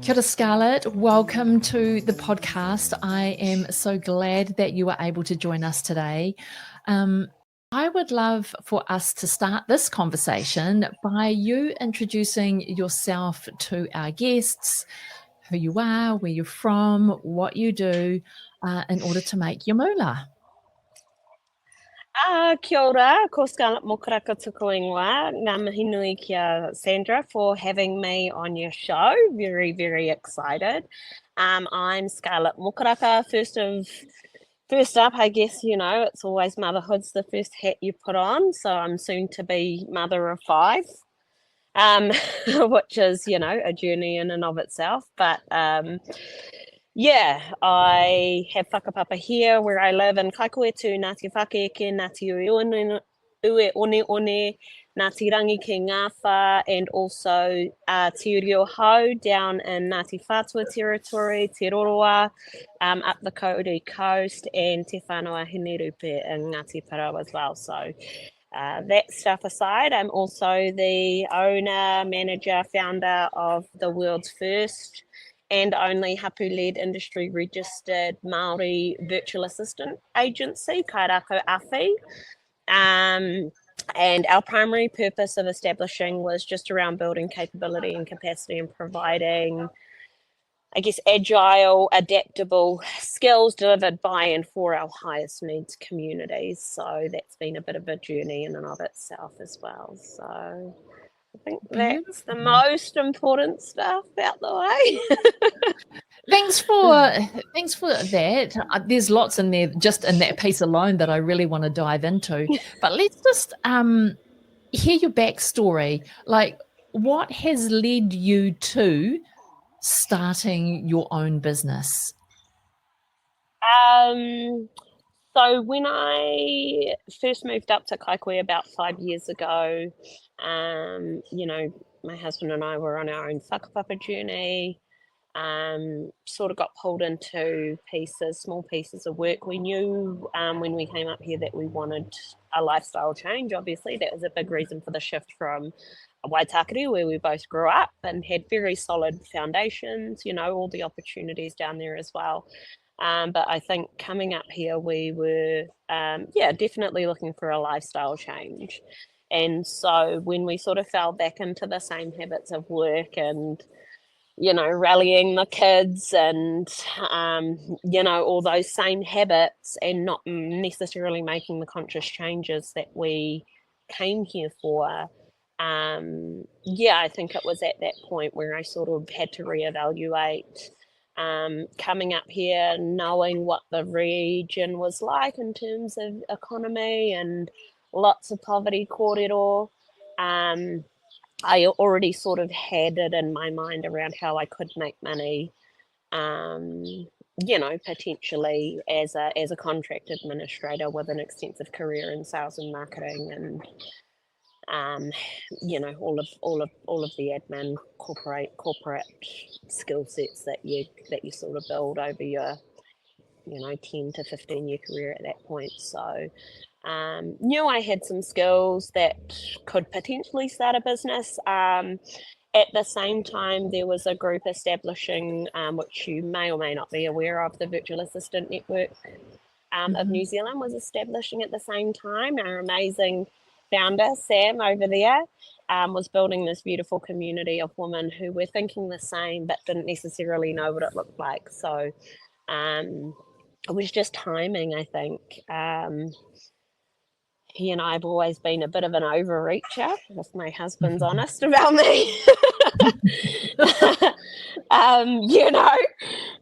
Kia ora, Scarlett. Welcome to the podcast. I am so glad that you were able to join us today. I would love for us to start this conversation by you introducing yourself to our guests, who you are, where you're from, what you do, in order to make your moolah. Kia ora, ko Scarlet Mokaraka tuku ingoa. Ngā mihi nui kia Sandra for having me on your show. Very, very excited. I'm Scarlet Mokaraka. First up, I guess, it's always motherhood's the first hat you put on. So I'm soon to be mother of 5, which is, a journey in and of itself. But I have whakapapa here where I live in Kaikoetu, Ngāti Whakaeke, Ngāti Ue One, Ngāti Rangi ki Ngāwha, and also Te Reo Hau down in Ngāti Whātua territory, Te Roroa, up the Kauri coast, and Te Whanau Hinerupe in Ngāti Parau as well. So that stuff aside, I'm also the owner, manager, founder of the world's first and only hapu-led industry registered Māori virtual assistant agency, Kairako Awhi. And our primary purpose of establishing was just around building capability and capacity and providing, I guess, agile, adaptable skills delivered by and for our highest needs communities. So that's been a bit of a journey in and of itself as well. So I think that's the most important stuff out the way. Thanks for that. There's lots in there, just in that piece alone, that I really want to dive into. But let's just hear your backstory. Like, what has led you to starting your own business? So when I first moved up to Kaikoura about 5 years ago, my husband and I were on our own whakapapa journey, sort of got pulled into small pieces of work. We knew when we came up here that we wanted a lifestyle change. Obviously, that was a big reason for the shift from Waitakere, where we both grew up and had very solid foundations, all the opportunities down there as well. But I think coming up here, we were, definitely looking for a lifestyle change. And so when we sort of fell back into the same habits of work and, rallying the kids and, all those same habits and not necessarily making the conscious changes that we came here for, I think it was at that point where I sort of had to reevaluate coming up here, knowing what the region was like in terms of economy and lots of poverty kōrero. I already sort of had it in my mind around how I could make money, potentially as a contract administrator with an extensive career in sales and marketing and all of the admin corporate skill sets that you sort of build over your 10 to 15 year career at that point. So knew I had some skills that could potentially start a business. At the same time, there was a group establishing, which you may or may not be aware of, the Virtual Assistant Network of New Zealand was establishing at the same time. Our amazing founder, Sam, over there, was building this beautiful community of women who were thinking the same but didn't necessarily know what it looked like. So it was just timing, I think. He and I have always been a bit of an overreacher, if my husband's honest about me.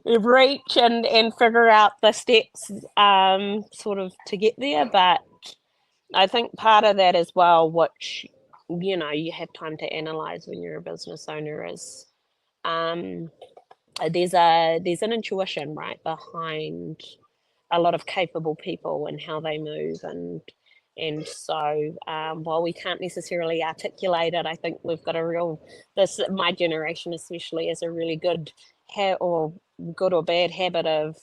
Reach and figure out the steps sort of to get there. But I think part of that as well, which, you have time to analyze when you're a business owner, is there's an intuition right behind a lot of capable people and how they move. And so while we can't necessarily articulate it, I think we've got my generation especially, is a really good or bad habit of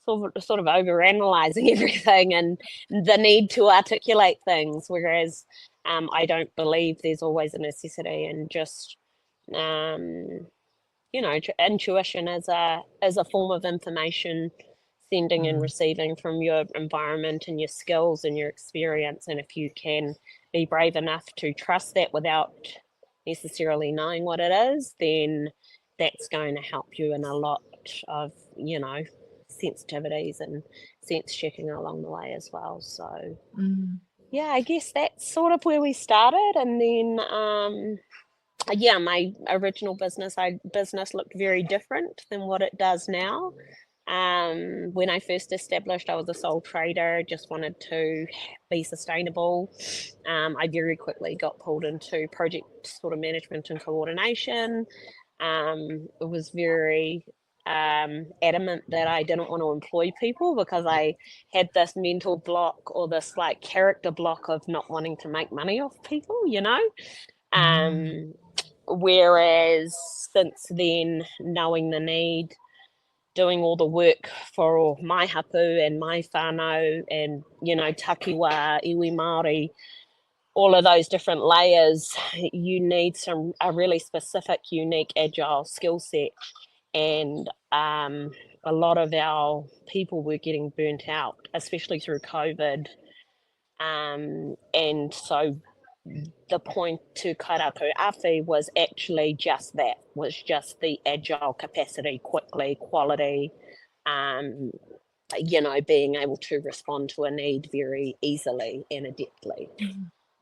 sort of overanalyzing everything and the need to articulate things, whereas I don't believe there's always a necessity, and just intuition as a form of information sending and receiving from your environment and your skills and your experience. And if you can be brave enough to trust that without necessarily knowing what it is, then that's going to help you in a lot of, sensitivities and sense checking along the way as well. So yeah, I guess that's sort of where we started. And then my original business looked very different than what it does now. When I first established, I was a sole trader, just wanted to be sustainable. I very quickly got pulled into project sort of management and coordination. It was very adamant that I didn't want to employ people because I had this mental block or this like character block of not wanting to make money off people, whereas since then, knowing the need, doing all the work for my hapu and my whānau and, takiwa, iwi Māori, all of those different layers, you need a really specific, unique, agile skill set. And a lot of our people were getting burnt out, especially through COVID. And so the point to Kairaku Awhi was actually just that, was just the agile capacity, quickly, quality, being able to respond to a need very easily and adeptly.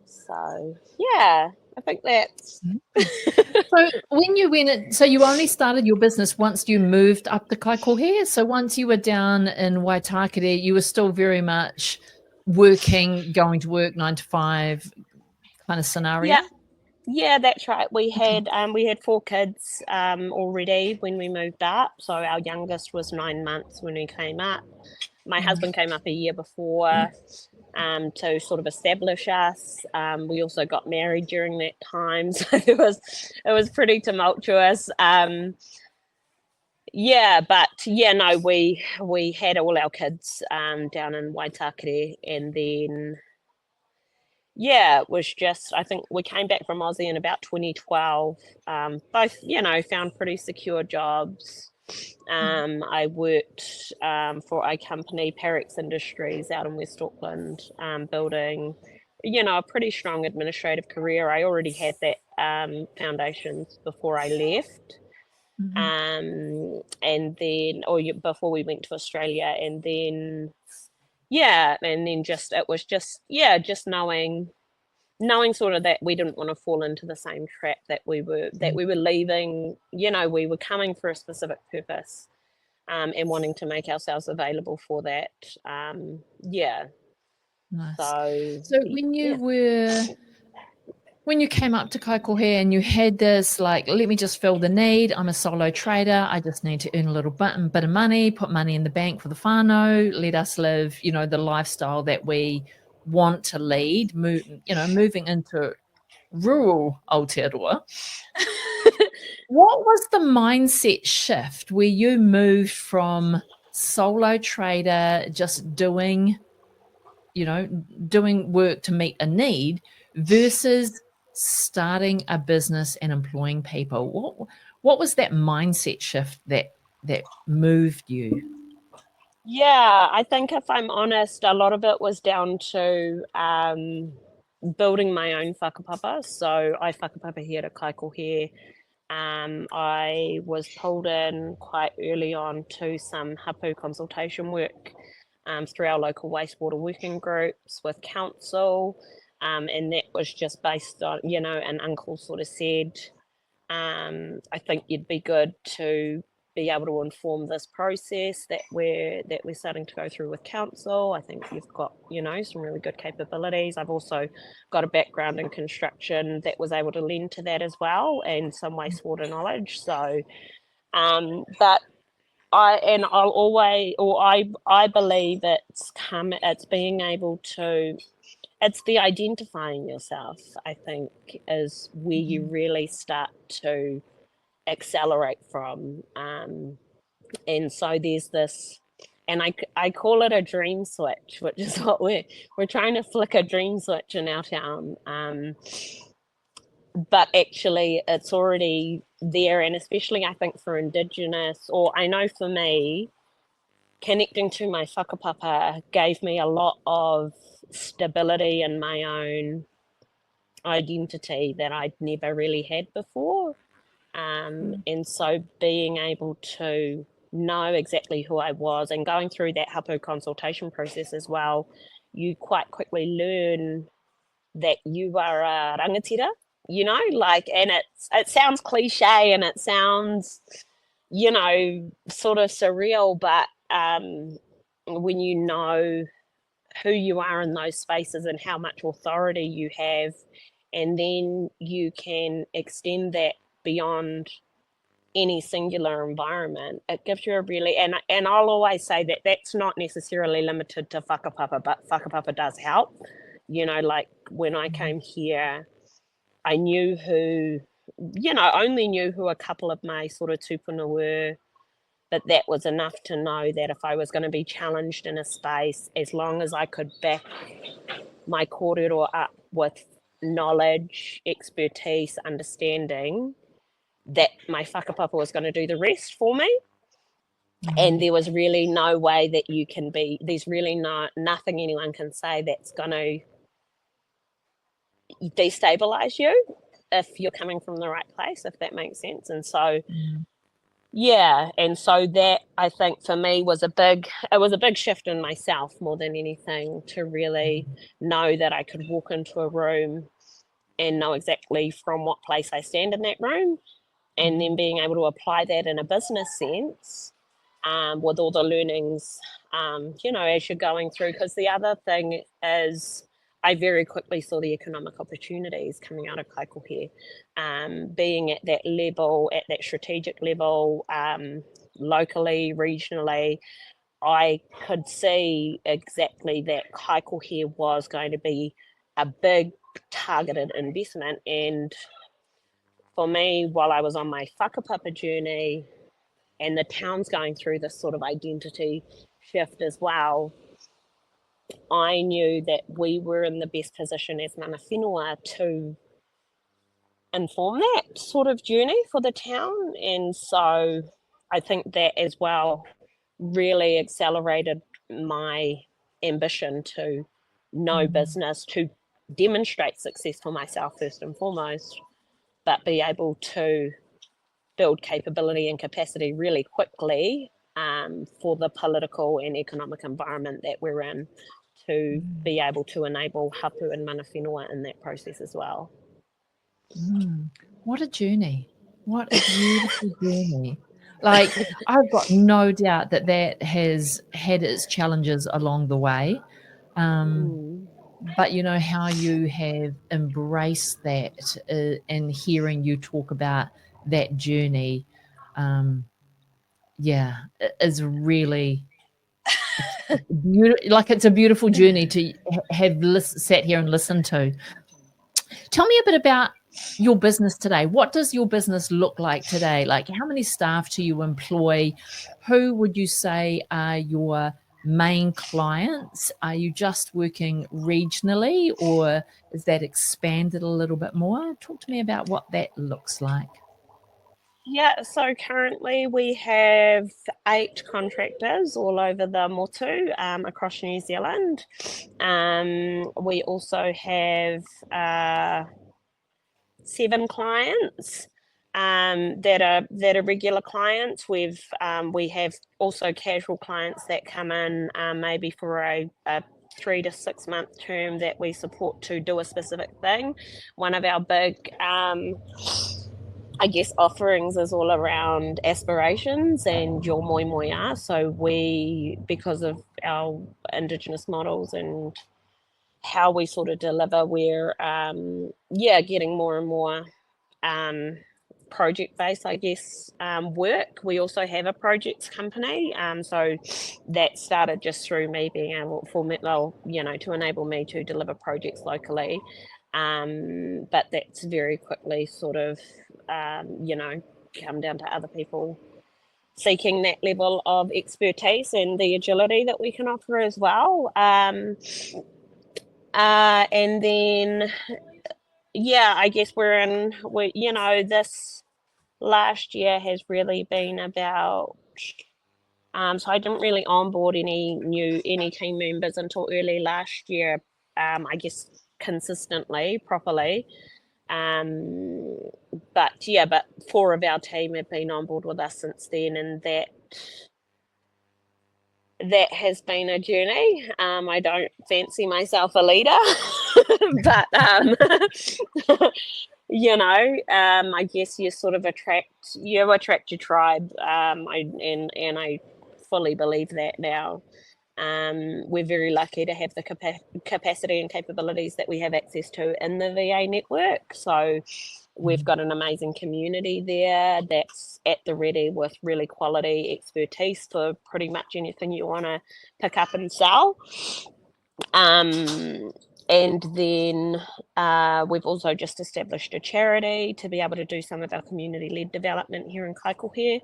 So, yeah, I think that's... So when you went, so you only started your business once you moved up the Kaikohe. So once you were down in Waitakere, you were still very much working, going to work 9 to 5 kind of scenario. Yeah, that's right. We had 4 kids already when we moved up. So our youngest was 9 months when we came up. My husband came up a year before to sort of establish us. We also got married during that time, so it was pretty tumultuous. We had all our kids down in Waitakere, and then it was just, I think we came back from Aussie in about 2012. Both, found pretty secure jobs. I worked for a company, Parex Industries, out in West Auckland, building, a pretty strong administrative career. I already had that foundations before I left. And then, before we went to Australia, and then, it was just knowing sort of that we didn't want to fall into the same trap that we were leaving. We were coming for a specific purpose, and wanting to make ourselves available for that. Nice. So when you came up to Kaikohe and you had this, like, let me just fill the need. I'm a solo trader. I just need to earn a little bit of money, put money in the bank for the whānau, let us live, the lifestyle that we want to lead, moving into rural Aotearoa. What was the mindset shift where you moved from solo trader, just doing work to meet a need, versus starting a business and employing people? What was that mindset shift that moved you? Yeah, I think if I'm honest, a lot of it was down to building my own whakapapa. So I whakapapa here at Kaikohe. I was pulled in quite early on to some hapu consultation work through our local wastewater working groups with council. And that was just based on, an uncle sort of said, I think you'd be good to be able to inform this process that we're starting to go through with council. I think you've got, some really good capabilities. I've also got a background in construction that was able to lend to that as well, and some wastewater knowledge. So, but I believe it's being able to, it's the identifying yourself, I think, is where you really start to accelerate from. And so there's this, and I call it a dream switch, which is what we're trying to flick a dream switch in our town. but actually it's already there. And especially I think for Indigenous, or I know for me, connecting to my whakapapa gave me a lot of stability in my own identity that I'd never really had before. And so being able to know exactly who I was and going through that hapu consultation process as well, you quite quickly learn that you are a rangatira, like, and it sounds cliche and it sounds, sort of surreal, but when you know who you are in those spaces and how much authority you have, and then you can extend that beyond any singular environment, it gives you a really, and I'll always say that that's not necessarily limited to whakapapa, but whakapapa does help. Like when I came here, I knew who, only knew who a couple of my sort of tupuna were, but that was enough to know that if I was going to be challenged in a space, as long as I could back my kōrero up with knowledge, expertise, understanding, that my whakapapa was going to do the rest for me. And there was really no way that you can be, there's really nothing anyone can say that's going to destabilize you if you're coming from the right place, if that makes sense. And so and so that, I think, for me was a big shift in myself more than anything, to really know that I could walk into a room and know exactly from what place I stand in that room, and then being able to apply that in a business sense, with all the learnings, as you're going through. Because the other thing is, I very quickly saw the economic opportunities coming out of kaikohe, being at that level, at that strategic level, locally, regionally. I could see exactly that kaikohe was going to be a big targeted investment. And for me, while I was on my whakapapa journey, and the town's going through this sort of identity shift as well, I knew that we were in the best position as mana whenua to inform that sort of journey for the town. And so I think that as well really accelerated my ambition to know business, to demonstrate success for myself first and foremost, but be able to build capability and capacity really quickly, for the political and economic environment that we're in, to be able to enable hapu and mana whenua in that process as well. What a journey. What a beautiful journey. Like, I've got no doubt that has had its challenges along the way. But how you have embraced that, and hearing you talk about that journey, is really it's a beautiful journey to have sat here and listened to. Tell me a bit about your business today. What does your business look like today? Like, how many staff do you employ? Who would you say are your main clients? Are you just working regionally, or is that expanded a little bit more? Talk to me about what that looks like. Yeah, so currently we have 8 contractors all over the motu, across New Zealand. We also have 7 clients, that are regular clients. We have also casual clients that come in, maybe for a 3 to 6 month term, that we support to do a specific thing. One of our big, I guess, offerings is all around aspirations and your moi moia. So we, because of our Indigenous models and how we sort of deliver, we're getting more and more project-based, I guess, work. We also have a projects company, so that started just through me being able to enable me to deliver projects locally, but that's very quickly sort of come down to other people seeking that level of expertise and the agility that we can offer as well. And then yeah, I guess this last year has really been about. So I didn't really onboard any team members until early last year. I guess consistently, properly. Um, but 4 of our team have been on board with us since then, and that has been a journey. I don't fancy myself a leader, but I guess you sort of attract your tribe. I fully believe that now. We're very lucky to have the capacity and capabilities that we have access to in the VA network. So we've got an amazing community there that's at the ready with really quality expertise for pretty much anything you want to pick up and sell. And then we've also just established a charity to be able to do some of our community-led development here in Kaikohe,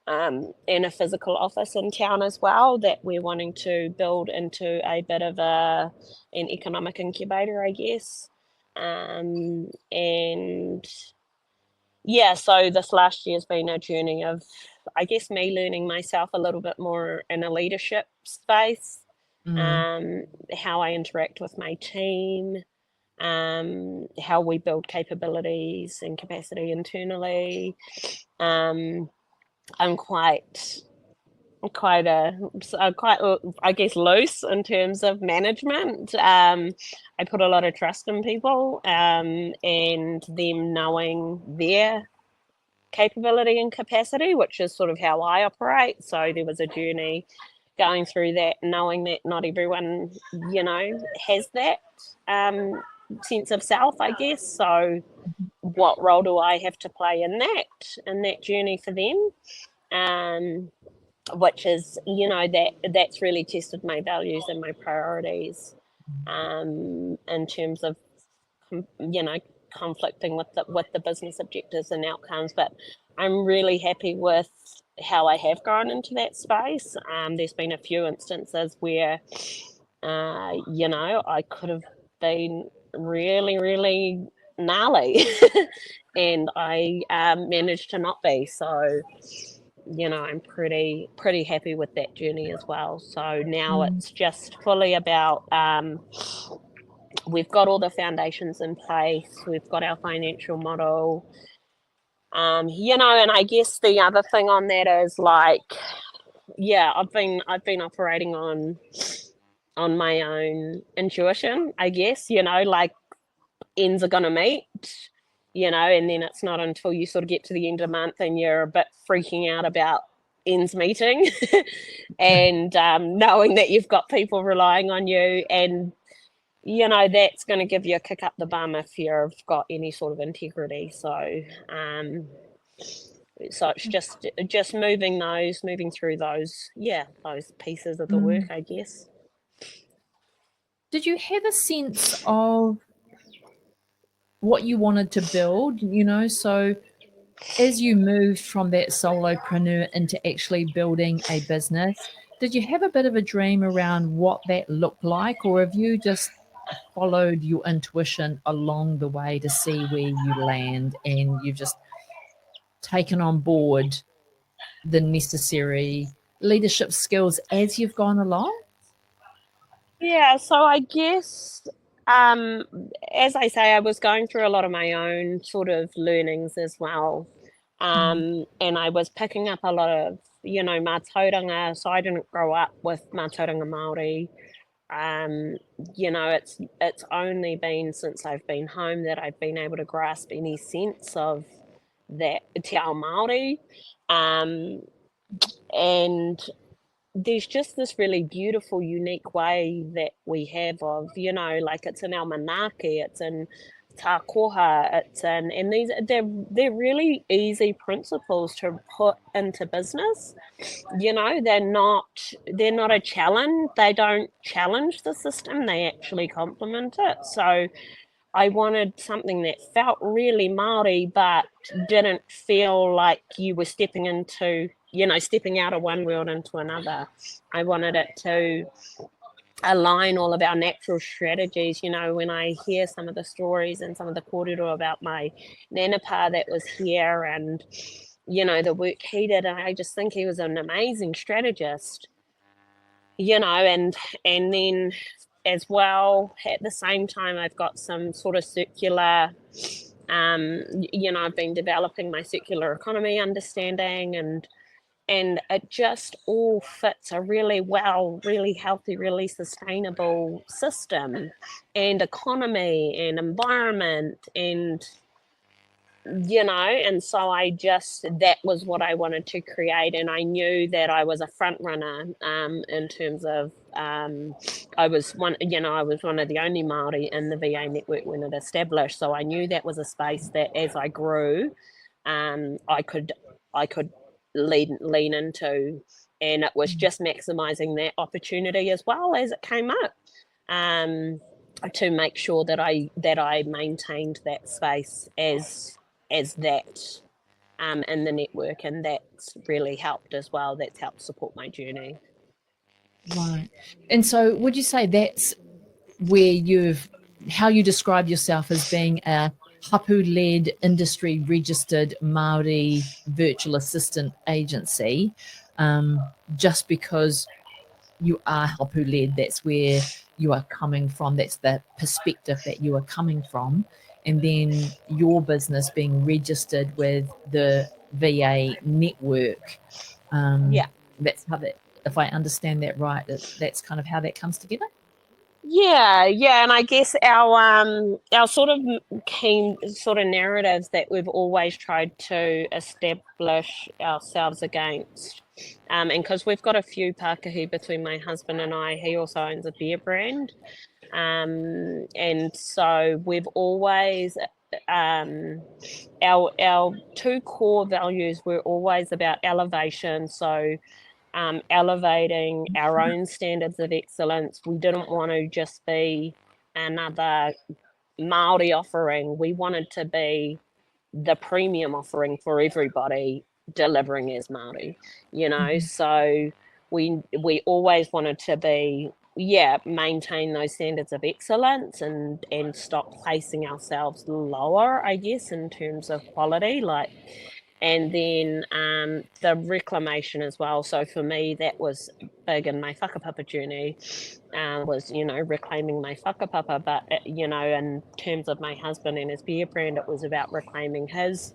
and a physical office in town as well that we're wanting to build into a bit of an economic incubator, I guess. And yeah, so this last year has been a journey of, I guess, me learning myself a little bit more in a leadership space, how I interact with my team, how we build capabilities and capacity internally. I'm quite I guess loose in terms of management. I put a lot of trust in people, and them knowing their capability and capacity, which is sort of how I operate. So there was a journey going through that, knowing that not everyone, has that sense of self, I guess. So what role do I have to play in that journey for them? Which is, that's really tested my values and my priorities, in terms of, conflicting with the business objectives and outcomes. But I'm really happy with how I have grown into that space. There's been a few instances where, I could have been really, really gnarly, and I managed to not be. So, I'm pretty happy with that journey as well. So now it's just fully about, we've got all the foundations in place. We've got our financial model. And I guess the other thing on that is like, yeah, I've been operating on my own intuition, I guess, like ends are gonna meet, and then it's not until you sort of get to the end of the month and you're a bit freaking out about ends meeting and knowing that you've got people relying on you, and that's going to give you a kick up the bum if you've got any sort of integrity. So it's just moving through those pieces of the work, I guess. Did you have a sense of what you wanted to build, so as you moved from that solopreneur into actually building a business, did you have a bit of a dream around what that looked like, or have you just followed your intuition along the way to see where you land, and you've just taken on board the necessary leadership skills as you've gone along? Yeah, so I guess, as I say, I was going through a lot of my own sort of learnings as well. And I was picking up a lot of, mātauranga. So I didn't grow up with mātauranga Māori. It's only been since I've been home that I've been able to grasp any sense of that te ao Māori. And there's just this really beautiful, unique way that we have of, like it's in our manaaki, it's in tā koha, it's in, and they're really easy principles to put into business. They're not a challenge. They don't challenge the system. They actually complement it. So I wanted something that felt really Māori, but didn't feel like you were stepping out of one world into another. I wanted it to align all of our natural strategies. You know, when I hear some of the stories and some of the kōrero about my nanapa that was here and, you know, the work he did, I just think he was an amazing strategist, you know, and then as well, at the same time, I've got some sort of circular, you know, I've been developing my circular economy understanding, and it just all fits a really well, really healthy, really sustainable system and economy and environment, and you know, and so that was what I wanted to create, and I knew that I was a front runner in terms of I was one of the only Māori in the VA network when it established, so I knew that was a space that as I grew, I could lean into, and it was just maximizing that opportunity as well as it came up, to make sure that I maintained that space as that in the network, and that's really helped as well. That's helped support my journey. Right. And so would you say that's where how you describe yourself as being a hapu-led, industry registered Māori virtual assistant agency, just because you are hapu-led, that's where you are coming from, that's the perspective that you are coming from, and then your business being registered with the VA network. That's how that, if I understand that right, that's kind of how that comes together. Yeah, and I guess our sort of key sort of narratives that we've always tried to establish ourselves against, and because we've got a few Pākehī between my husband and I, he also owns a beer brand, and so we've always our two core values were always about elevation, so elevating our own standards of excellence. We didn't want to just be another Māori offering. We wanted to be the premium offering for everybody delivering as Māori, you know. So we always wanted to be, maintain those standards of excellence and stop placing ourselves lower, I guess, in terms of quality, like. And then the reclamation as well. So for me, that was big in my whakapapa journey, was, you know, reclaiming my whakapapa. But, you know, in terms of my husband and his beer brand, it was about reclaiming his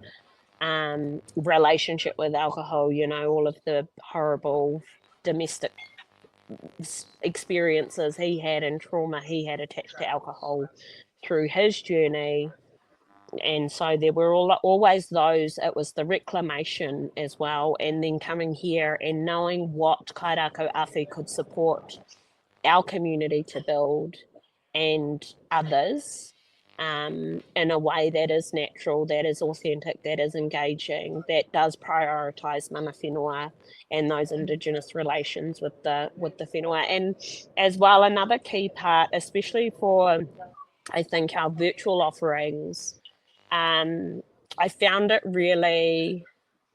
relationship with alcohol, you know, all of the horrible domestic experiences he had and trauma he had attached to alcohol through his journey. And so there were always those, it was the reclamation as well, and then coming here and knowing what kairako awhi could support our community to build and others, in a way that is natural, that is authentic, that is engaging, that does prioritise mana whenua and those Indigenous relations with the whenua. And as well, another key part, especially for, I think, our virtual offerings, I found it really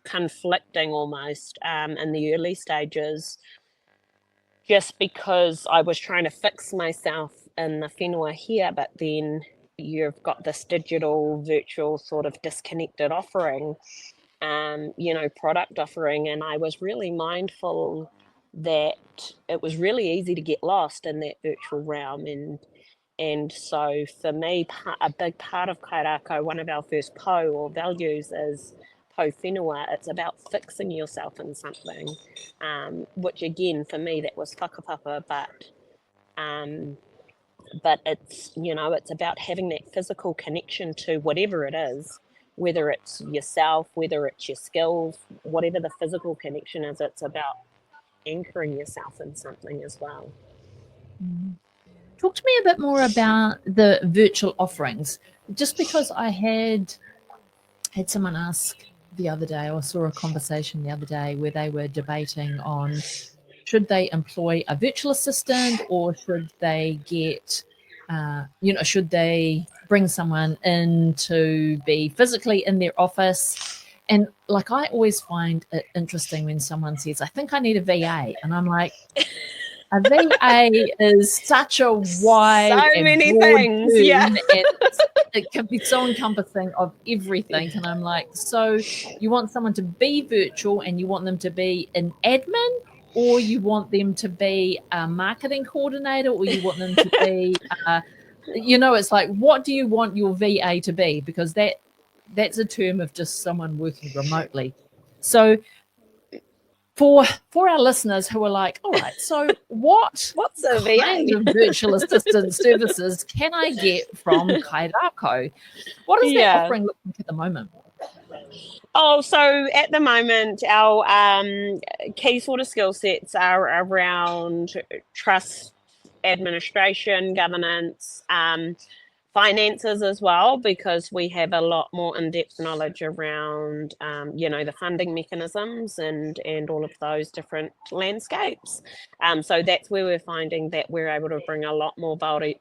conflicting almost in the early stages, just because I was trying to fix myself in the whenua here, but then you've got this digital, virtual sort of disconnected offering, you know, product offering, and I was really mindful that it was really easy to get lost in that virtual realm. And so for me, a big part of kairako, one of our first po or values is po whenua. It's about fixing yourself in something, which again, for me, that was whakapapa, but it's, you know, it's about having that physical connection to whatever it is, whether it's yourself, whether it's your skills, whatever the physical connection is, it's about anchoring yourself in something as well. Talk to me a bit more about the virtual offerings, just because I had someone ask the other day, or saw a conversation the other day where they were debating on should they employ a virtual assistant, or should they get, should they bring someone in to be physically in their office? And like, I always find it interesting when someone says, I think I need a VA. And I'm like, A VA is such a wide So and many broad things, term, yeah. and it can be so encompassing of everything. And I'm like, so you want someone to be virtual and you want them to be an admin, or you want them to be a marketing coordinator, or you want them to be, it's like, what do you want your VA to be? Because that's a term of just someone working remotely. So for our listeners who are like, all right, so what's a kind VA? of virtual assistant services can I get from Kairako? What is that offering look like at the moment? Oh, so at the moment, our key sort of skill sets are around trust, administration, governance, finances as well, because we have a lot more in-depth knowledge around the funding mechanisms and all of those different landscapes. So that's where we're finding that we're able to bring a lot more value,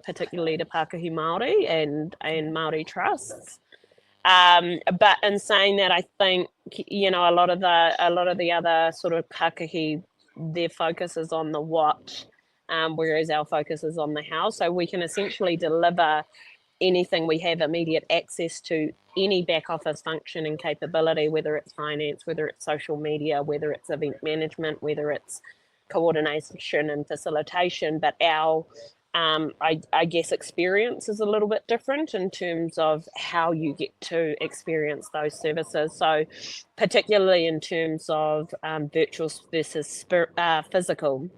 particularly to Pākehī Māori and Māori trusts. But in saying that, I think a lot of the other sort of Pākehī, their focus is on the what, whereas our focus is on the how. So we can essentially deliver anything we have immediate access to, any back office function and capability, whether it's finance, whether it's social media, whether it's event management, whether it's coordination and facilitation. But our I guess experience is a little bit different in terms of how you get to experience those services. So particularly in terms of virtual versus physical,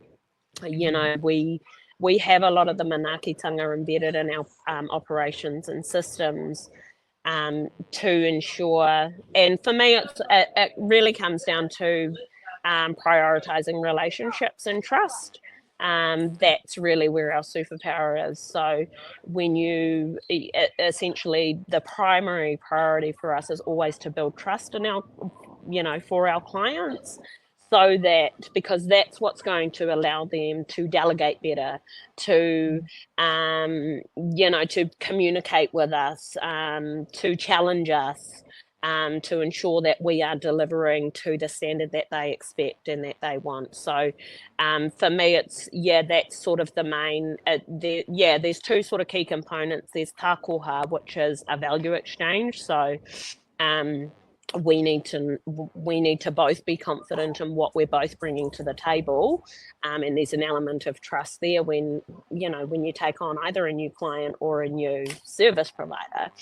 we have a lot of the manaakitanga embedded in our operations and systems to ensure, and for me it really comes down to prioritizing relationships and trust. That's really where our superpower is. So when essentially the primary priority for us is always to build trust in our for our clients, so that, because that's what's going to allow them to delegate better, to to communicate with us, to challenge us, to ensure that we are delivering to the standard that they expect and that they want. So for me, it's that's sort of the main there's two sort of key components. There's takoha, which is a value exchange. So we need to both be confident in what we're both bringing to the table, and there's an element of trust there when you take on either a new client or a new service provider.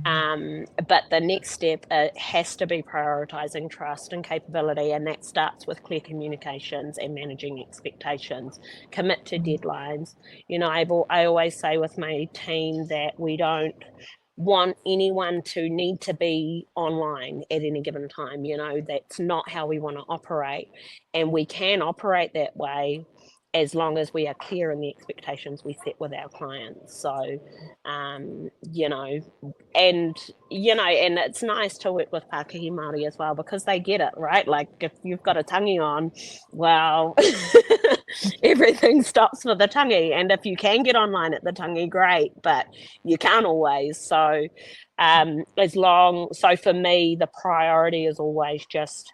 But the next step has to be prioritizing trust and capability, and that starts with clear communications and managing expectations. Commit to deadlines. I always say with my team that we don't want anyone to need to be online at any given time. That's not how we want to operate, and we can operate that way as long as we are clear in the expectations we set with our clients. So and it's nice to work with Pākehī Māori as well, because they get it, right? Like, if you've got a tangi on, well, everything stops for the tangi. And if you can get online at the tangi, great, but you can't always. So so for me, the priority is always just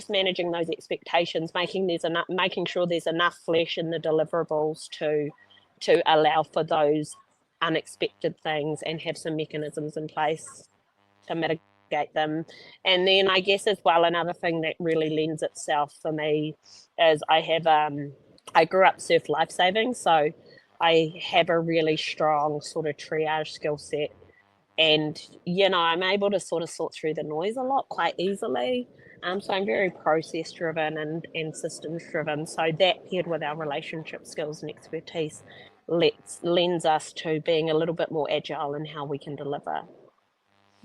managing those expectations, making sure there's enough flesh in the deliverables to allow for those unexpected things, and have some mechanisms in place to mitigate them. And then I guess as well, another thing that really lends itself for me is I grew up surf lifesaving, so I have a really strong sort of triage skill set, and I'm able to sort of sort through the noise a lot quite easily. So I'm very process driven and systems driven. So that, paired with our relationship skills and expertise, lends us to being a little bit more agile in how we can deliver.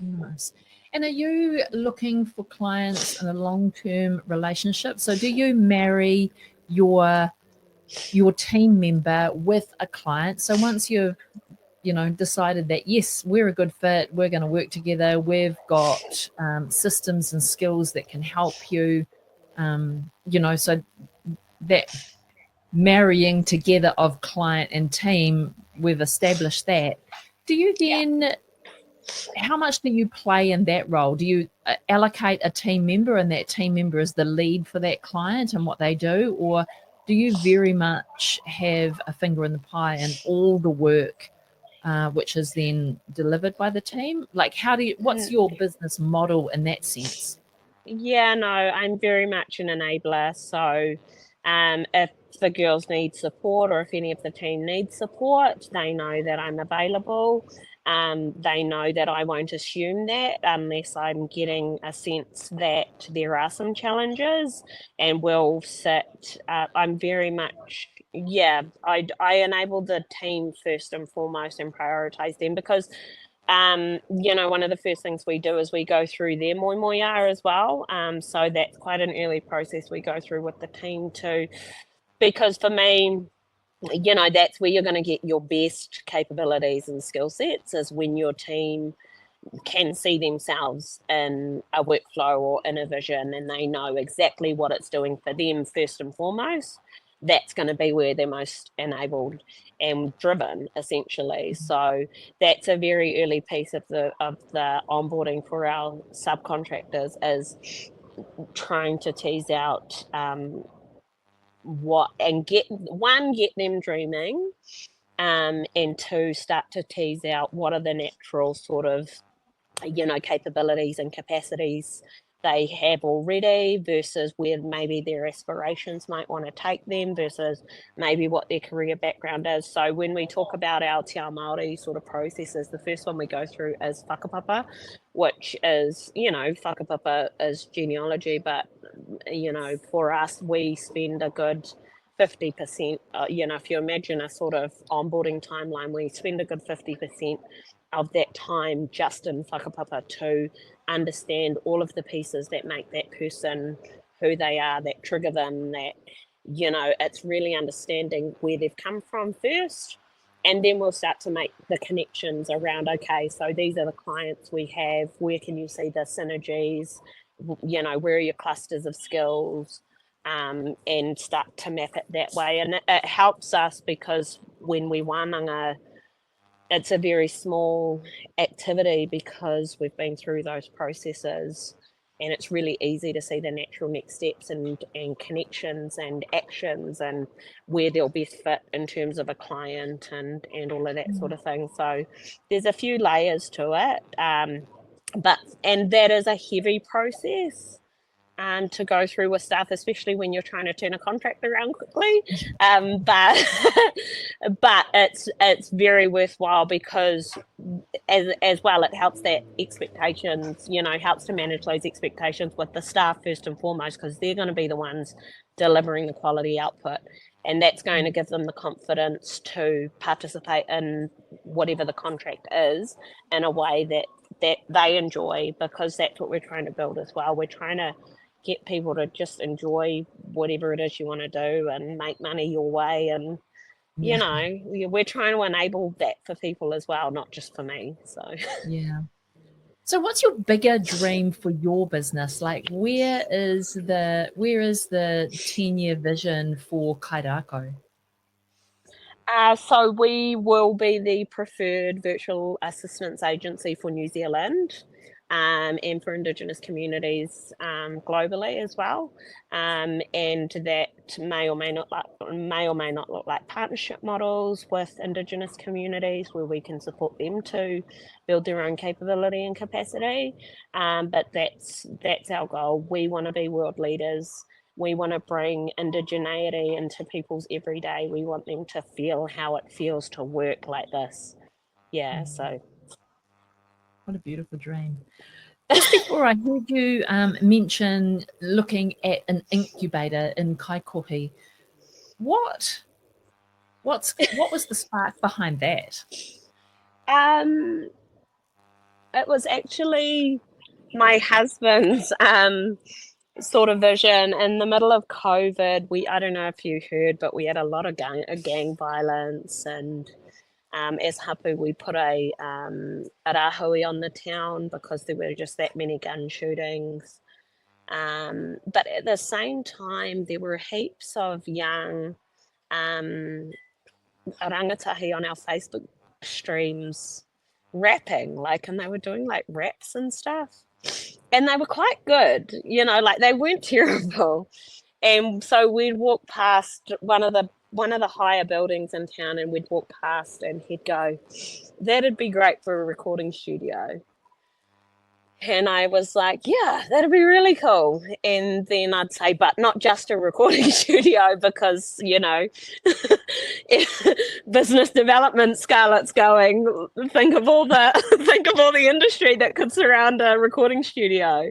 Nice. And are you looking for clients in a long-term relationship? So do you marry your team member with a client? So once you've decided that, yes, we're a good fit, we're going to work together, we've got systems and skills that can help you, so that marrying together of client and team, we've established that. Do you then how much do you play in that role? Do you allocate a team member and that team member is the lead for that client and what they do? Or do you very much have a finger in the pie and all the work, which is then delivered by the team? Like, what's your business model in that sense? Yeah, no, I'm very much an enabler. So if the girls need support or if any of the team needs support, they know that I'm available. They know that I won't assume that unless I'm getting a sense that there are some challenges, and we'll sit. I'm very much, yeah, I enable the team first and foremost and prioritize them because one of the first things we do is we go through their moi moia as well. So that's quite an early process we go through with the team too, because for me, that's where you're going to get your best capabilities and skill sets is when your team can see themselves in a workflow or in a vision and they know exactly what it's doing for them first and foremost. That's going to be where they're most enabled and driven, essentially. So that's a very early piece of the onboarding for our subcontractors is trying to tease out get them dreaming, and two, start to tease out what are the natural sort of capabilities and capacities they have already versus where maybe their aspirations might want to take them versus maybe what their career background is. So when we talk about our Te Ao Māori sort of processes, the first one we go through is whakapapa, which is, whakapapa is genealogy, but, for us, we spend a good 50%, if you imagine a sort of onboarding timeline, we spend a good 50% of that time just in whakapapa to understand all of the pieces that make that person who they are, that trigger them, that, it's really understanding where they've come from first. And then we'll start to make the connections around, okay, so these are the clients we have, where can you see the synergies, where are your clusters of skills, and start to map it that way. And it helps us because when we wānanga, it's a very small activity because we've been through those processes and it's really easy to see the natural next steps and connections and actions and where they'll best fit in terms of a client and all of that sort of thing. So there's a few layers to it, and that is a heavy process to go through with stuff, especially when you're trying to turn a contract around quickly. But but it's very worthwhile because as well it helps that expectations, helps to manage those expectations with the staff first and foremost because they're going to be the ones delivering the quality output. And that's going to give them the confidence to participate in whatever the contract is in a way that they enjoy, because that's what we're trying to build as well. We're trying to get people to just enjoy whatever it is you want to do and make money your way. And, we're trying to enable that for people as well, not just for me. So, yeah. So what's your bigger dream for your business? Like where is the 10-year vision for Kairako? So we will be the preferred virtual assistance agency for New Zealand, and for Indigenous communities globally as well. And that may or may not look like partnership models with Indigenous communities where we can support them to build their own capability and capacity. But that's our goal. We want to be world leaders. We want to bring indigeneity into people's everyday. We want them to feel how it feels to work like this. Yeah, so. What a beautiful dream. Just before I heard you mention looking at an incubator in Kaikohe, what was the spark behind that? It was actually my husband's sort of vision in the middle of COVID. I don't know if you heard, but we had a lot of gang violence, and as hapu, we put a rahui on the town because there were just that many gun shootings. But at the same time, there were heaps of young rangatahi on our Facebook streams rapping, like, and they were doing like raps and stuff. And they were quite good, you know, like they weren't terrible. And so we'd walk past one of the higher buildings in town, and we'd walk past, and he'd go, "That'd be great for a recording studio." And I was like, "Yeah, that'd be really cool." And then I'd say, "But not just a recording studio, because, you know, business development, Scarlet's going, think of all the industry that could surround a recording studio."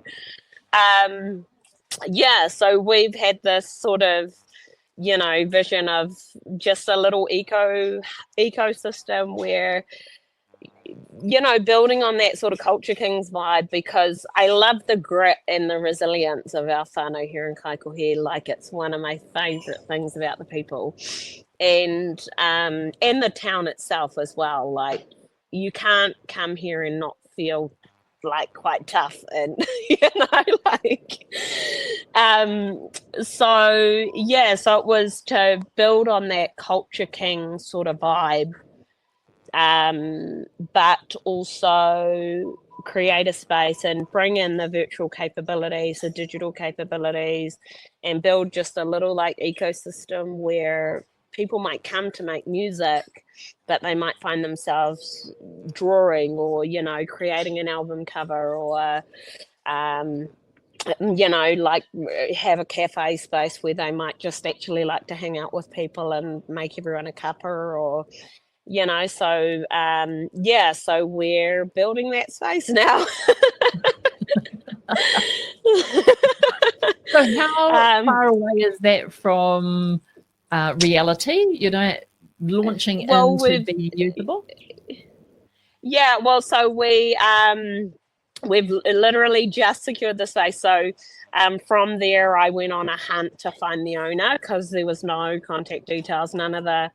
Yeah, so we've had this sort of, you know, vision of just a little ecosystem where, you know, building on that sort of Culture Kings vibe, because I love the grit and the resilience of our whānau here in Kaikohe. Like, it's one of my favourite things about the people, and the town itself as well. Like, you can't come here and not feel like quite tough, and you know, like, so yeah, so it was to build on that Culture King sort of vibe, but also create a space and bring in the virtual capabilities, the digital capabilities, and build just a little like ecosystem where people might come to make music, but they might find themselves drawing, or, you know, creating an album cover, or you know, like, have a cafe space where they might just actually like to hang out with people and make everyone a cuppa, or, you know. So yeah, so we're building that space now. So how far away is that from reality, you know, launching well, into being usable? yeah, well, so we've literally just secured the space. So from there, I went on a hunt to find the owner, because there was no contact details. None of the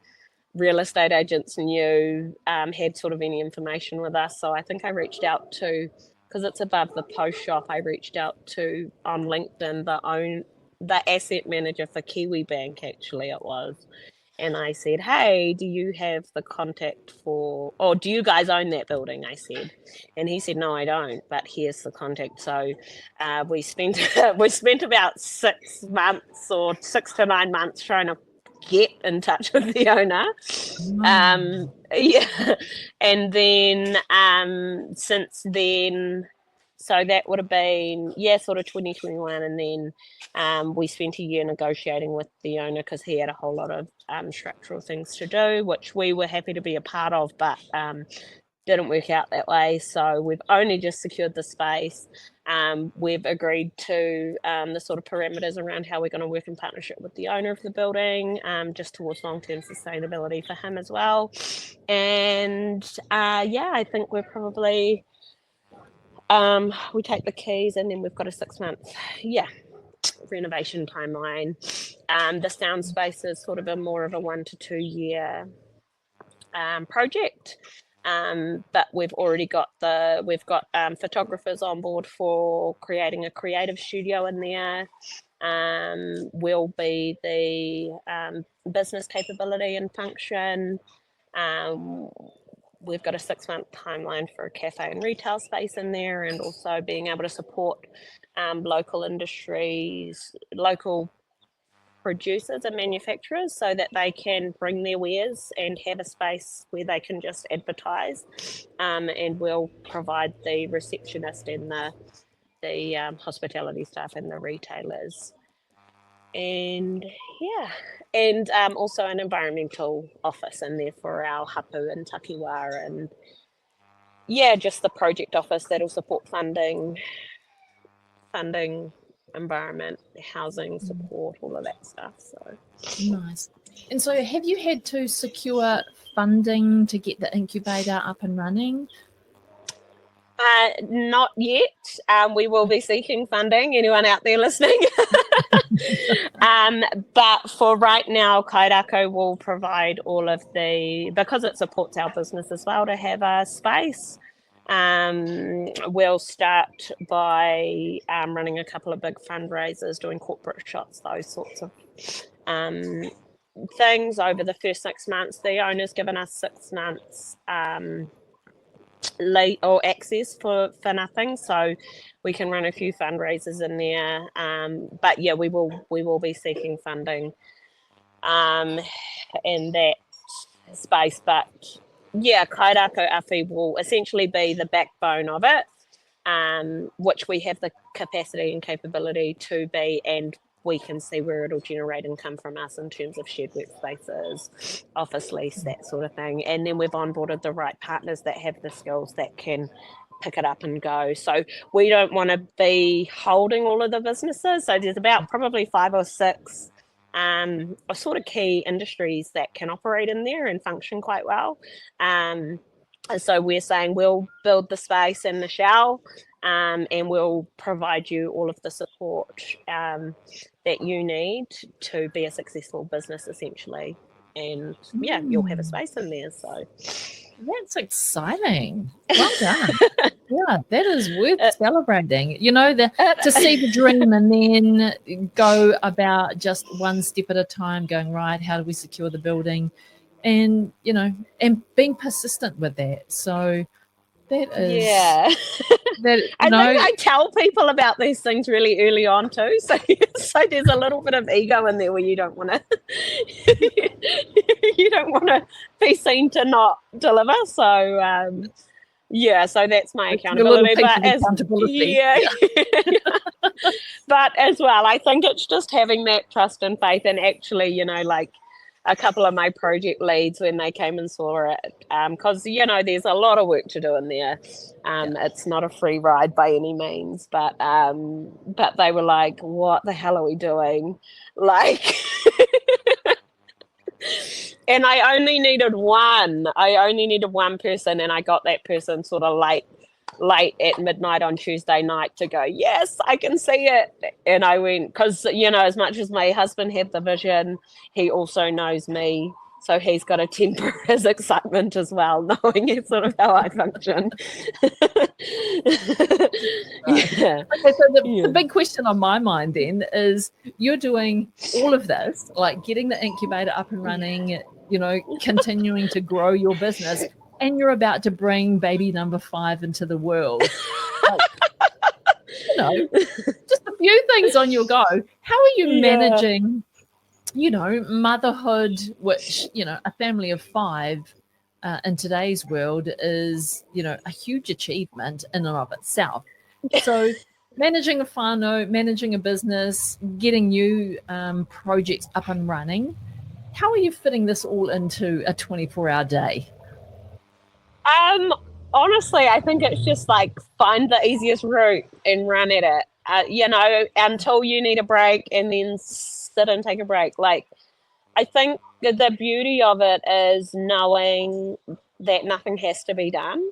real estate agents knew, had sort of any information with us. So I think I reached out to, because it's above the post shop, I reached out to, on LinkedIn, the asset manager for Kiwi Bank, actually it was. And I said, "Hey, do you have the contact for, or do you guys own that building?" I said. And he said, "No, I don't, but here's the contact." So we spent we spent about 6 months, or 6 to 9 months, trying to get in touch with the owner. Yeah. And then since then, so that would have been, yeah, sort of 2021. And then we spent a year negotiating with the owner, because he had a whole lot of structural things to do, which we were happy to be a part of, but didn't work out that way. So we've only just secured the space. We've agreed to the sort of parameters around how we're going to work in partnership with the owner of the building, just towards long-term sustainability for him as well. And yeah, I think we're probably, we take the keys, and then we've got a 6-month, renovation timeline. The sound space is sort of a more of a 1 to 2 year project. But we've already got photographers on board for creating a creative studio in there. Will be the business capability and function. We've got a 6-month timeline for a cafe and retail space in there, and also being able to support local industries, local producers and manufacturers, so that they can bring their wares and have a space where they can just advertise, and we'll provide the receptionist and the hospitality staff and the retailers. And yeah, and also an environmental office in there for our hapu and takiwā, and yeah, just the project office that'll support funding, environment, housing support, all of that stuff. So Nice. And so have you had to secure funding to get the incubator up and running? Not yet. We will be seeking funding. Anyone out there listening? But for right now, Kairako will provide all of because it supports our business as well to have a space. We'll start by running a couple of big fundraisers, doing corporate shots, those sorts of things over the first 6 months. The owner's given us 6 months or access for nothing, so we can run a few fundraisers in there. But yeah, we will be seeking funding in that space. But yeah, kairako awhi will essentially be the backbone of it, which we have the capacity and capability to be, and we can see where it'll generate income from us in terms of shared workspaces, office lease, that sort of thing. And then we've onboarded the right partners that have the skills that can pick it up and go. So we don't want to be holding all of the businesses. So there's about probably 5 or 6 sort of key industries that can operate in there and function quite well. So we're saying we'll build the space and the shell, and we'll provide you all of the support that you need to be a successful business, essentially. And yeah, you'll have a space in there. So that's exciting. Well done. Yeah, that is worth celebrating. You know, to see the dream and then go about just one step at a time, going, right, how do we secure the building? And, you know, and being persistent with that. So that is... Yeah. That, I think I tell people about these things really early on too. So there's a little bit of ego in there where you don't want to be seen to not deliver. So yeah, so that's my accountability. Yeah. But as well, I think it's just having that trust and faith, and actually, you know, like a couple of my project leads when they came and saw it, because you know there's a lot of work to do in there. It's not a free ride by any means, but they were like, "What the hell are we doing?" Like, and I only needed one person, and I got that person sort of late at midnight on Tuesday night to go, yes, I can see it. And I went, because, you know, as much as my husband had the vision, he also knows me. So he's got to temper his excitement as well, knowing it's sort of how I function. Yeah. Okay, so the big question on my mind then is, you're doing all of this, like getting the incubator up and running, you know, continuing to grow your business, and you're about to bring baby number 5 into the world. Like, you know, just a few things on your go. How are you managing, you know, motherhood, which, you know, a family of 5 in today's world is, you know, a huge achievement in and of itself. So managing a whānau, managing a business, getting new projects up and running, how are you fitting this all into a 24-hour day? Honestly, I think it's just like find the easiest route and run at it. You know, until you need a break, and then sit and take a break. Like, I think the beauty of it is knowing that nothing has to be done.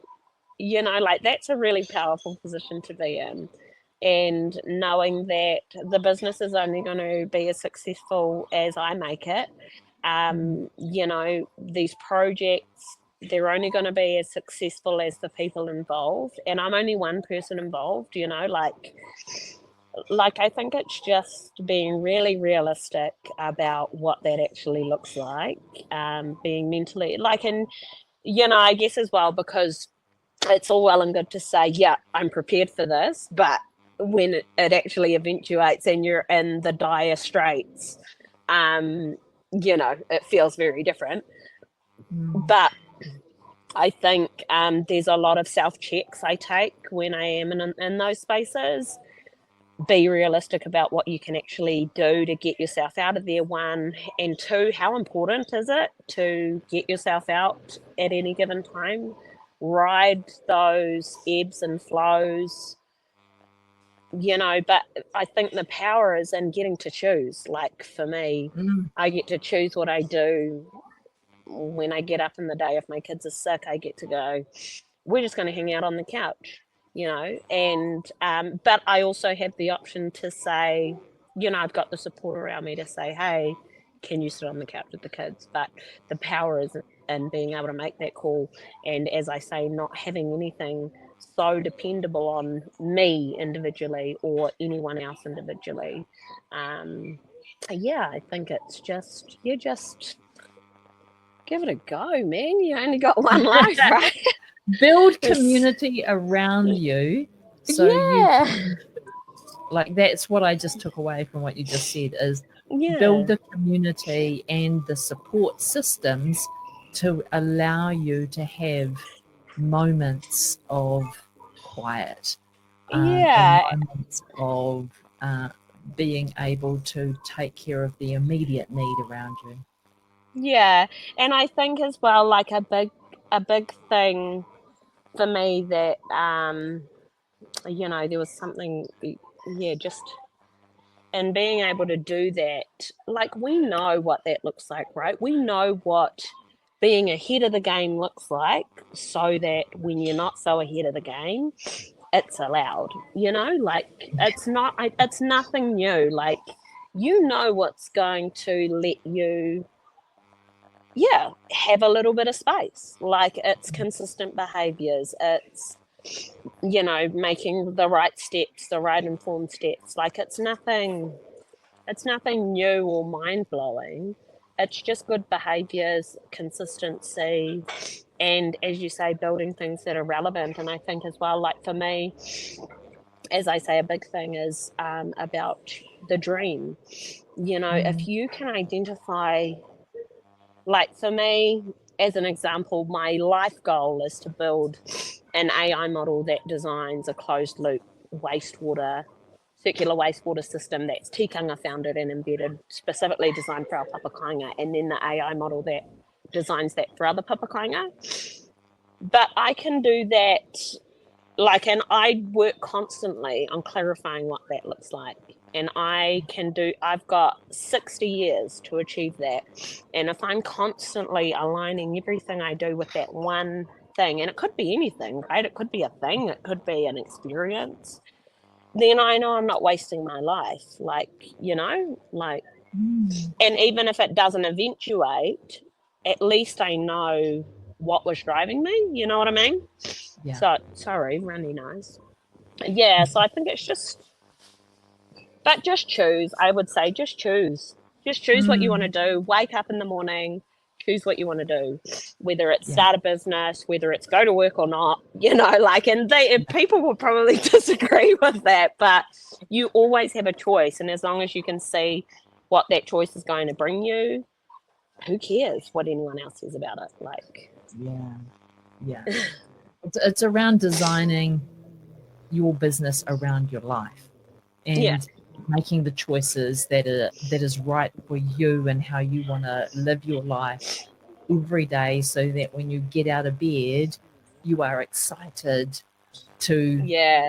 You know, like that's a really powerful position to be in. And knowing that the business is only going to be as successful as I make it. You know, these projects, they're only going to be as successful as the people involved. And I'm only one person involved, you know, like I think it's just being really realistic about what that actually looks like, being mentally and you know, I guess as well, because it's all well and good to say, yeah, I'm prepared for this, but when it actually eventuates and you're in the dire straits, you know, it feels very different. But I think there's a lot of self-checks I take when I am in those spaces. Be realistic about what you can actually do to get yourself out of there, 1, and 2, how important is it to get yourself out at any given time? Ride those ebbs and flows, you know, but I think the power is in getting to choose. Like for me, I get to choose what I do. When I get up in the day, if my kids are sick, I get to go, we're just going to hang out on the couch, you know, and but I also have the option to say, you know, I've got the support around me to say, hey, can you sit on the couch with the kids? But the power is in being able to make that call, and as I say, not having anything so dependable on me individually or anyone else individually. Yeah, I think it's just, you just give it a go, man. You only got one life, right? Build community around you, so you Yeah. can, like, that's what I just took away from what you just said, is Yeah. build the community and the support systems to allow you to have moments of quiet, and Yeah. moments of being able to take care of the immediate need around you. Yeah. And I think as well, like a big thing for me that there was something, just and being able to do that, like, we know what that looks like, right? We know what being ahead of the game looks like, so that when you're not so ahead of the game, it's allowed, like, it's nothing new. Like, what's going to let you have a little bit of space. Like, it's consistent behaviors, it's making the right steps, the right informed steps. Like, it's nothing new or mind-blowing. It's just good behaviors, consistency, and, as you say, building things that are relevant. And I think as well, like, for me, as I say, a big thing is about the dream. If you can identify, like, for me, as an example, my life goal is to build an AI model that designs a closed loop circular wastewater system that's tikanga founded and embedded, specifically designed for our papakainga, and then the AI model that designs that for other papakainga. But I can do that, like, and I work constantly on clarifying what that looks like. And I've got 60 years to achieve that. And if I'm constantly aligning everything I do with that one thing, and it could be anything, right? It could be a thing, it could be an experience, then I know I'm not wasting my life. Like, and even if it doesn't eventuate, at least I know what was driving me. You know what I mean? Yeah. So, sorry, runny nose. Yeah, so I think it's just choose. I would say just choose. Just choose what you want to do. Wake up in the morning, choose what you want to do. Whether it's start a business, whether it's go to work or not, like, and people will probably disagree with that, but you always have a choice. And as long as you can see what that choice is going to bring you, who cares what anyone else says about it? Like, yeah. It's around designing your business around your life, and making the choices that is right for you and how you want to live your life every day, so that when you get out of bed, you are excited to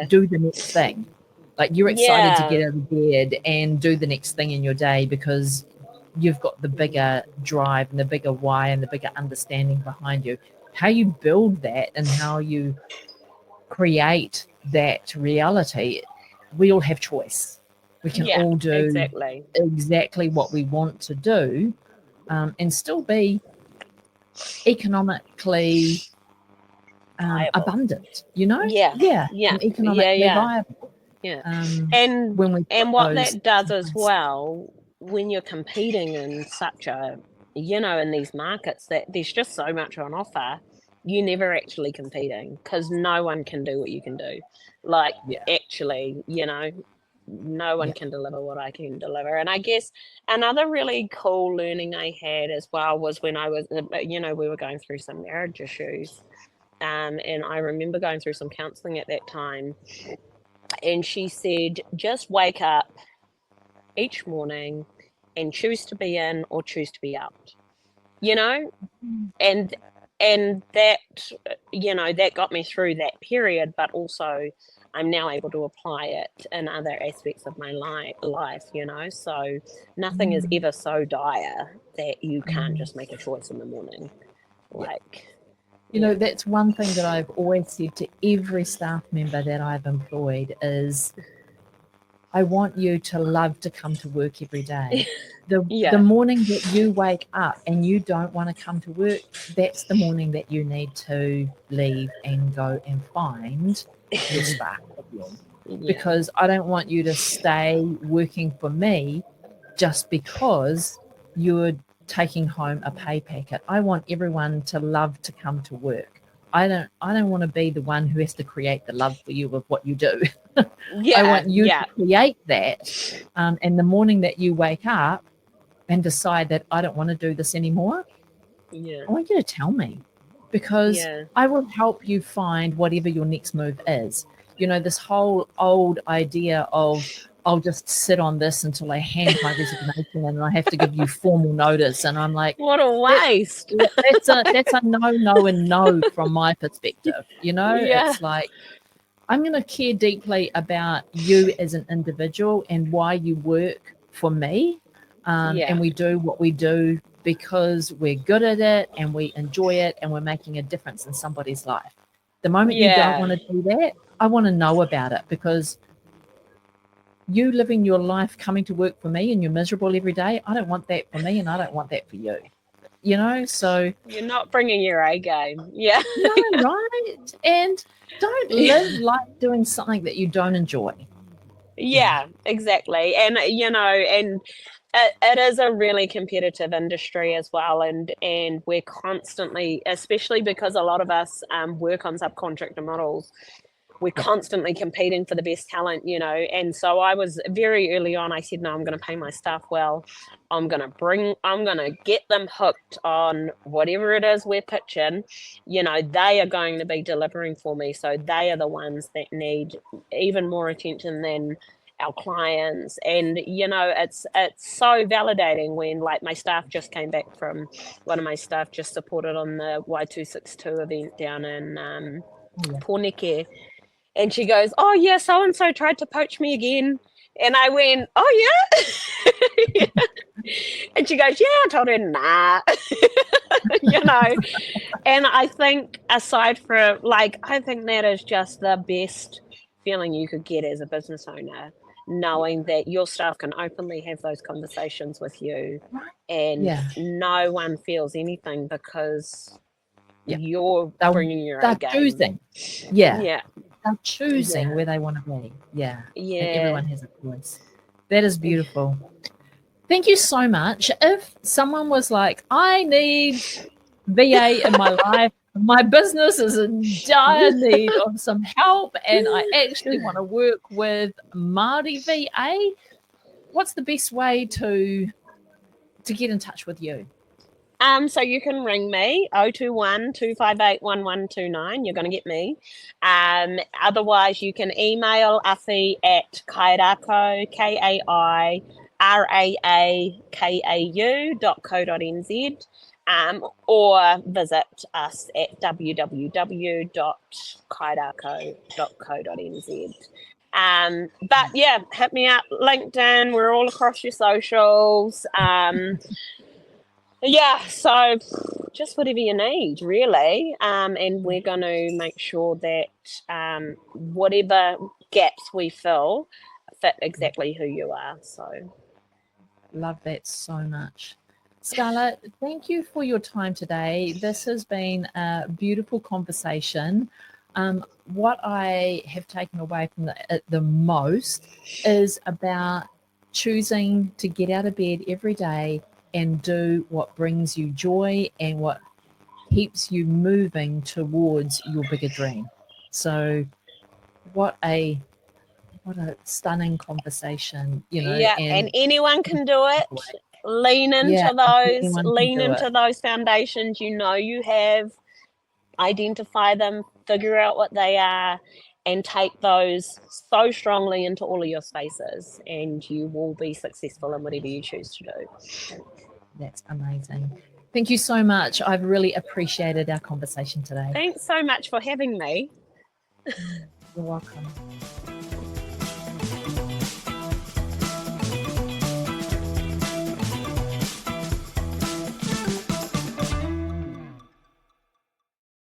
do the next thing. Like, you're excited to get out of bed and do the next thing in your day, because you've got the bigger drive and the bigger why and the bigger understanding behind you. How you build that and how you create that reality, we all have choice. We can all do exactly what we want to do, and still be economically abundant, and economically viable. And when what that does as well, when you're competing in such a, in these markets, that there's just so much on offer, you're never actually competing, because no one can do what you can do. Like, actually, no one can deliver what I can deliver. And I guess another really cool learning I had as well was when I was, we were going through some marriage issues. And I remember going through some counseling at that time. And she said, just wake up each morning and choose to be in or choose to be out, and that, that got me through that period. But also, I'm now able to apply it in other aspects of my life, so nothing is ever so dire that you can't just make a choice in the morning. Like, that's one thing that I've always said to every staff member that I've employed is, I want you to love to come to work every day. The morning that you wake up and you don't want to come to work, that's the morning that you need to leave and go and find your spark again. Because I don't want you to stay working for me just because you're taking home a pay packet. I want everyone to love to come to work. I don't want to be the one who has to create the love for you with what you do. Yeah. I want you yeah. to create that. And the morning that you wake up and decide that I don't want to do this anymore, Yeah. I want you to tell me, because Yeah. I will help you find whatever your next move is. You know, this whole old idea of I'll just sit on this until I hand my resignation and I have to give you formal notice. And I'm like, What a waste. that's a no and no from my perspective. You know, Yeah. it's like, I'm going to care deeply about you as an individual and why you work for me. Yeah. And we do what we do because we're good at it and we enjoy it and we're making a difference in somebody's life. The moment you don't want to do that, I want to know about it, because you living your life coming to work for me and you're miserable every day, I don't want that for me and I don't want that for you. You know, so You're not bringing your A game. Yeah. no, right? And don't live life doing something that you don't enjoy. Yeah, exactly. And and it is a really competitive industry as well, and we're constantly, especially because a lot of us work on subcontractor models, we're Yeah. constantly competing for the best talent, and so I was very early on, I said, no, I'm going to pay my staff well. I'm going to get them hooked on whatever it is we're pitching. They are going to be delivering for me, so they are the ones that need even more attention than our clients. And it's so validating when, like, my staff just came back from, one of my staff just supported on the Y262 event down in Pōneke. And she goes, oh, yeah, so-and-so tried to poach me again. And I went, oh, yeah? Yeah. And she goes, yeah, I told her, nah. And I think aside from, like, I think that is just the best feeling you could get as a business owner, knowing that your staff can openly have those conversations with you and no one feels anything because you're bringing your A game. Choosing. Yeah. They're choosing where they want to be. Yeah. And everyone has a choice. That is beautiful. Thank you so much. If someone was like, I need VA in my life, my business is in dire need of some help, and I actually want to work with Māori VA, what's the best way to get in touch with you? So you can ring me 021 258 1129. You're going to get me. Otherwise, you can email Afi at kairako, KAIRAAKAU.co.nz, or visit us at www.kairako.co.nz. But yeah, hit me up, LinkedIn. We're all across your socials. Yeah, so just whatever you need, really. And we're going to make sure that whatever gaps we fill fit exactly who you are. So, love that so much. Scarlett, thank you for your time today. This has been a beautiful conversation. What I have taken away from the most is about choosing to get out of bed every day and do what brings you joy and what keeps you moving towards your bigger dream. So what a stunning conversation, Yeah, and anyone can do it. Lean into those foundations you have, identify them, figure out what they are, and take those so strongly into all of your spaces, and you will be successful in whatever you choose to do. That's amazing. Thank you so much. I've really appreciated our conversation today. Thanks so much for having me. You're welcome.